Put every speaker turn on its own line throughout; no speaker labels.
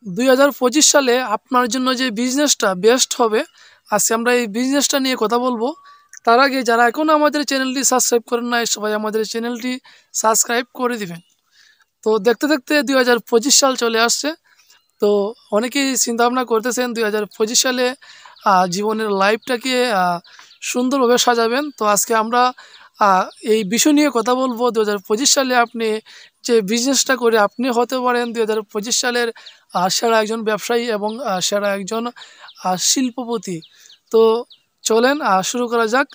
2025 সালে আপনার জন্য যে বিজনেসটা বেস্ট হবে, আজকে আমরা এই বিজনেসটা নিয়ে কথা বলবো। তার আগে যারা এখনও আমাদের চ্যানেলটি সাবস্ক্রাইব করেন নাই, সবাই আমাদের চ্যানেলটি সাবস্ক্রাইব করে দিবেন। তো দেখতে দেখতে 2025 সাল চলে আসছে। তো অনেকেই চিন্তাভাবনা করতেছেন 2025 সালে জীবনের লাইফটাকে সুন্দরভাবে সাজাবেন। তো আজকে আমরা আহ, এই বিষয় নিয়ে কথা বলবো। 2025 সালে আপনি যে বিজনেসটা করে আপনি হতে পারেন 2025 সালের সেরা একজন ব্যবসায়ী এবং সেরা একজন শিল্পপতি। তো চলেন শুরু করা যাক।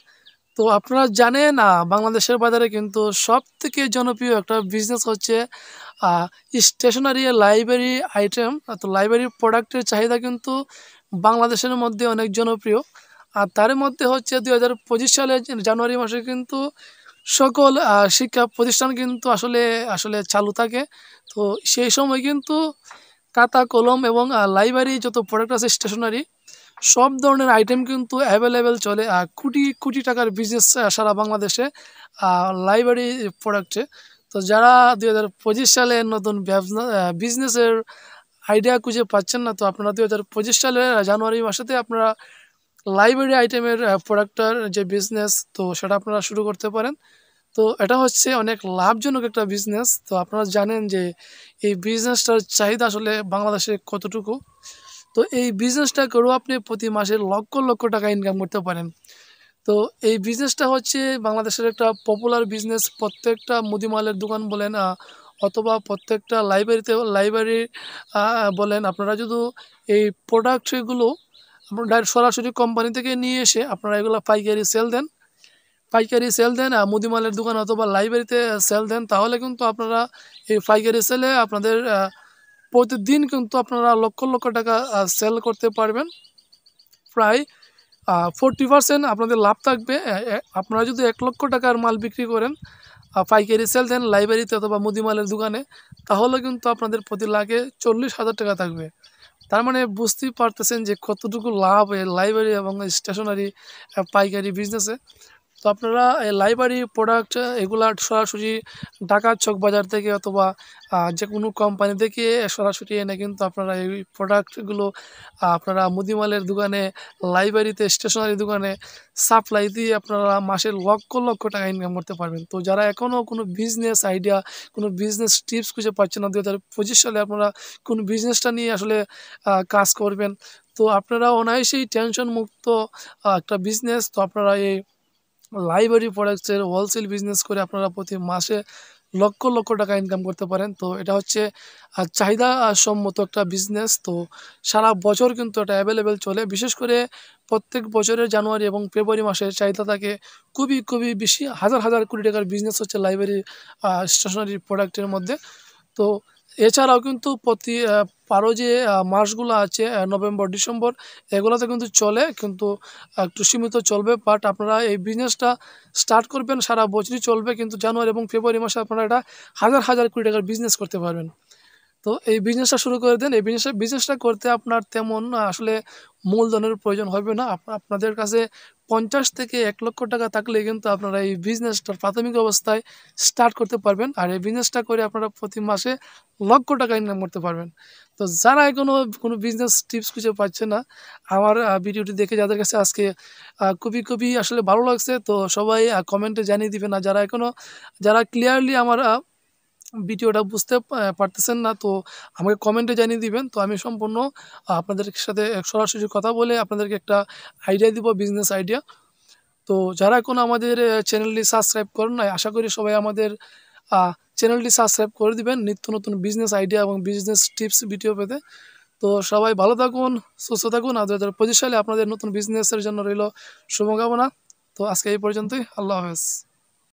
তো আপনারা জানেন বাংলাদেশের বাজারে কিন্তু সব থেকে জনপ্রিয় একটা বিজনেস হচ্ছে স্টেশনারি লাইব্রেরি আইটেম। তো লাইব্রেরি প্রোডাক্টের চাহিদা কিন্তু বাংলাদেশের মধ্যে অনেক জনপ্রিয়। আর তার মধ্যে হচ্ছে 2025 সালের জানুয়ারি মাসে কিন্তু সকল শিক্ষা প্রতিষ্ঠান কিন্তু আসলে আসলে চালু থাকে। তো সেই সময় কিন্তু খাতা কলম এবং লাইব্রেরি যত প্রোডাক্ট আছে স্টেশনারি সব ধরনের আইটেম কিন্তু অ্যাভেলেবেল চলে। কোটি কোটি টাকার বিজনেস সারা বাংলাদেশে লাইব্রেরি প্রোডাক্টে। তো যারা 2025 সালে নতুন বিজনেসের আইডিয়া খুঁজে পাচ্ছেন না, তো আপনারা 2025 সালের জানুয়ারি মাসেতে আপনারা লাইব্রেরি আইটেমের প্রোডাক্টের যে বিজনেস, তো সেটা আপনারা শুরু করতে পারেন। তো এটা হচ্ছে অনেক লাভজনক একটা বিজনেস। তো আপনারা জানেন যে এই বিজনেসটার চাহিদা আসলে বাংলাদেশে কতটুকু। তো এই বিজনেসটা করেও আপনি প্রতি মাসে লক্ষ লক্ষ টাকা ইনকাম করতে পারেন। তো এই বিজনেসটা হচ্ছে বাংলাদেশের একটা পপুলার বিজনেস। প্রত্যেকটা মুদিমালের দোকান বলেন অথবা প্রত্যেকটা লাইব্রেরি বলেন, আপনারা যদি এই প্রোডাক্টগুলো আপনারা ডাইরেক্ট সরাসরি কোম্পানি থেকে নিয়ে এসে আপনারা এগুলো পাইকারি সেল দেন মুদিমালের দোকান অথবা লাইব্রেরিতে সেল দেন, তাহলে কিন্তু আপনারা এই পাইকারি সেলে আপনাদের প্রতিদিন কিন্তু আপনারা লক্ষ লক্ষ টাকা সেল করতে পারবেন। প্রায় 40% আপনাদের লাভ থাকবে। আপনারা যদি 1 লক্ষ টাকার মাল বিক্রি করেন, পাইকারি সেল দেন লাইব্রেরিতে অথবা মুদিমালের দোকানে, তাহলে কিন্তু আপনাদের প্রতি লাখে 40,000 টাকা থাকবে। তার মানে বুঝতেই পারতেছেন যে কতটুকু লাভ এই লাইব্রেরি এবং স্টেশনারি পাইকারি বিজনেসে। তো আপনারা এই লাইব্রেরি প্রোডাক্ট এগুলা সরাসরি ঢাকার চক বাজার থেকে অথবা যে কোনো কোম্পানি থেকে সরাসরি এনে কিন্তু আপনারা এই প্রোডাক্টগুলো আপনারা মুদিমালের দোকানে, লাইব্রেরিতে, স্টেশনারি দোকানে সাপ্লাই দিয়ে আপনারা মাসে লক্ষ লক্ষ টাকা ইনকাম করতে পারবেন। তো যারা এখনও কোনো বিজনেস আইডিয়া, কোনো বিজনেস টিপস খুঁজে পাচ্ছেন না 2025 সালে আপনারা কোন বিজনেসটা নিয়ে আসলে কাজ করবেন, তো আপনারা অনায়াসেই টেনশন মুক্ত একটা বিজনেস। তো আপনারা এই লাইব্রেরি প্রোডাক্টসের হোলসেল বিজনেস করে আপনারা প্রতি মাসে লক্ষ লক্ষ টাকা ইনকাম করতে পারেন। তো এটা হচ্ছে চাহিদা সম্মত একটা বিজনেস। তো সারা বছর কিন্তু এটা অ্যাভেলেবেল চলে। বিশেষ করে প্রত্যেক বছরের জানুয়ারি এবং ফেব্রুয়ারি মাসে চাহিদা থাকে খুবই খুবই বেশি। হাজার হাজার কোটি টাকার বিজনেস হচ্ছে লাইব্রেরি স্টেশনারি প্রোডাক্টের মধ্যে। তো এছাড়াও কিন্তু প্রতি আরও যে মাসগুলো আছে নভেম্বর ডিসেম্বর, এগুলোতে কিন্তু চলে, কিন্তু একটু সীমিত চলবে। বাট আপনারা এই বিজনেসটা স্টার্ট করবেন, সারা বছরই চলবে, কিন্তু জানুয়ারি এবং ফেব্রুয়ারি মাসে আপনারা এটা হাজার হাজার কোটি টাকার বিজনেস করতে পারবেন। তো এই বিজনেসটা শুরু করে দেন। এই বিজনেসটা করতে আপনার তেমন আসলে মূলধনের প্রয়োজন হবে না। আপনাদের কাছে 50 থেকে 1 লক্ষ টাকা থাকলে কিন্তু আপনারা এই বিজনেসটা প্রাথমিক অবস্থায় স্টার্ট করতে পারবেন। আর এই বিজনেসটা করে আপনারা প্রতি মাসে লক্ষ টাকা ইনকাম করতে পারবেন। তো যারা এখনও কোনো বিজনেস টিপস খুঁজে পাচ্ছে না, আমার ভিডিওটি দেখে যাদের কাছে আজকে খুবই খুবই আসলে ভালো লাগছে, তো সবাই কমেন্টে জানিয়ে দিবেন। আর যারা ক্লিয়ারলি আমার ভিডিওটা বুঝতে পারতেছেন না, তো আমাকে কমেন্টে জানিয়ে দিবেন। তো আমি সম্পূর্ণ আপনাদের সাথে সরাসরি কথা বলে আপনাদেরকে একটা আইডিয়া দিব, বিজনেস আইডিয়া। তো যারা এখনও আমাদের চ্যানেলটি সাবস্ক্রাইব করেন নাই, আশা করি সবাই আমাদের চ্যানেলটি সাবস্ক্রাইব করে দিবেন নিত্য নতুন বিজনেস আইডিয়া এবং বিজনেস টিপস ভিডিও পেতে। তো সবাই ভালো থাকুন, সুস্থ থাকুন। আর 2025 সালে আপনাদের নতুন বিজনেসের জন্য রইল শুভকামনা। তো আজকে এই পর্যন্তই। আল্লাহ হাফেজ।